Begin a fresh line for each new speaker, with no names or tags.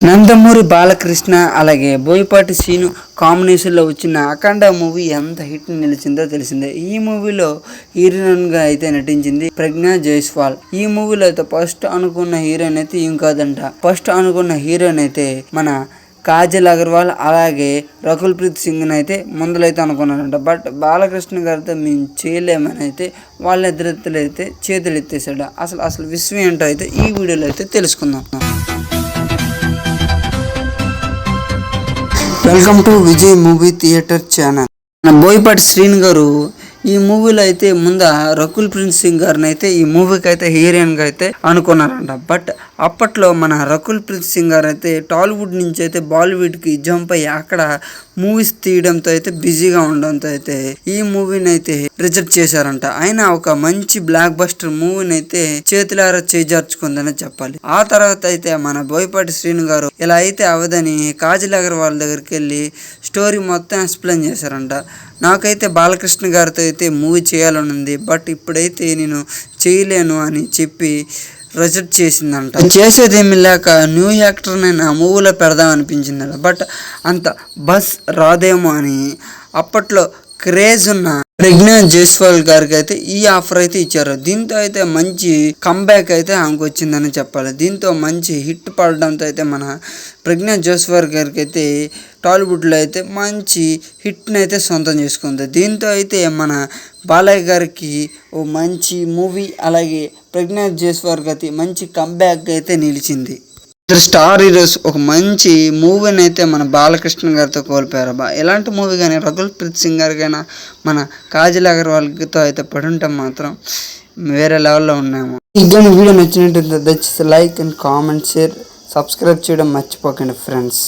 నందమూరి బాలకృష్ణ అలాగే బోయపాటి శ్రీను కాంబినేషన్లో వచ్చిన అఖండ మూవీ ఎంత హిట్ నిలిచిందో తెలిసిందే. ఈ మూవీలో హీరోయిన్గా అయితే నటించింది ప్రజ్ఞా జైస్వాల్. ఈ మూవీలో అయితే ఫస్ట్ అనుకున్న హీరోయిన్ అయితే ఏం కాదంట. ఫస్ట్ అనుకున్న హీరోయిన్ అయితే మన కాజల్ అగర్వాల్ అలాగే రకుల్ ప్రీత్ సింగ్ అయితే ముందులైతే అనుకున్నారంట. బట్ బాలకృష్ణ గారితో మేము చేయలేమని అయితే వాళ్ళిద్దరితో అయితే చేతులు ఎత్తేసాడు. అసలు విషయం ఏంటో అయితే ఈ వీడియోలో అయితే తెలుసుకుందాం. Welcome to Vijay movie theatre channel. Boyapati Srinu గారు ఈ మూవీలో అయితే ముందు రకుల్ ప్రీత్ సింగ్ గారిని అయితే ఈ మూవీకి అయితే హీరోయిన్గా అయితే అనుకున్నారంట. బట్ అప్పట్లో మన రకుల్ ప్రీత్ సింగ్ గారు అయితే టాలీవుడ్ నుంచి అయితే బాలీవుడ్కి జంప్ అయ్యి అక్కడ మూవీస్ తీయడంతో అయితే బిజీగా ఉండడంతో అయితే ఈ మూవీని అయితే రిజెక్ట్ చేశారంట. అయినా ఒక మంచి బ్లాక్ బస్టర్ మూవీని అయితే చేతులారా చేజార్చుకుందని చెప్పాలి. ఆ తర్వాత అయితే మన బోయపాటి శ్రీను గారు ఇలా అయితే అవదని కాజల్ అగర్వాల్ దగ్గరికి వెళ్ళి స్టోరీ మొత్తం ఎక్స్ప్లెయిన్ చేశారంట. నాకైతే బాలకృష్ణ గారితో అయితే మూవీ చేయాలని ఉంది, బట్ ఇప్పుడైతే నేను చేయలేను అని చెప్పి రిజెక్ట్ చేసిందంట. చేసేదేమి లేక న్యూ యాక్టర్ని నా మూవీలో పెడదాం అనిపించిందంట. బట్ అంత బస్ రాదేమో అని అప్పట్లో క్రేజ్ ఉన్న ప్రజ్ఞా జైస్వాల్ గారికి అయితే ఈ ఆఫర్ అయితే ఇచ్చారు. దీంతో అయితే మంచి కంబ్యాక్ అయితే ఆమెకు వచ్చిందని చెప్పాలి. దీంతో మంచి హిట్ పడడంతో అయితే మన ప్రజ్ఞా జైస్వాల్ గారికి అయితే టాలీవుడ్లో అయితే మంచి హిట్ని అయితే సొంతం చేసుకుంది. దీంతో అయితే మన బాలయ్య గారికి ఓ మంచి మూవీ అలాగే ప్రజ్ఞా జైస్వాల్ గారికి మంచి కంబ్యాక్ అయితే నిలిచింది. ఇద్దరు స్టార్ హీరోస్ ఒక మంచి మూవీని అయితే మన బాలకృష్ణ గారితో కోల్పోయారు. ఎలాంటి మూవీ కానీ రకుల్ ప్రీత్ సింగ్ గారికైనా మన కాజల్ అగర్వాల్తో అయితే పడి ఉంటాం మాత్రం వేరే లెవెల్లో ఉన్నాము. ఈ వీడియో నచ్చినట్టు దయచేసి like and comment share subscribe చేయడం మర్చిపోకండి ఫ్రెండ్స్.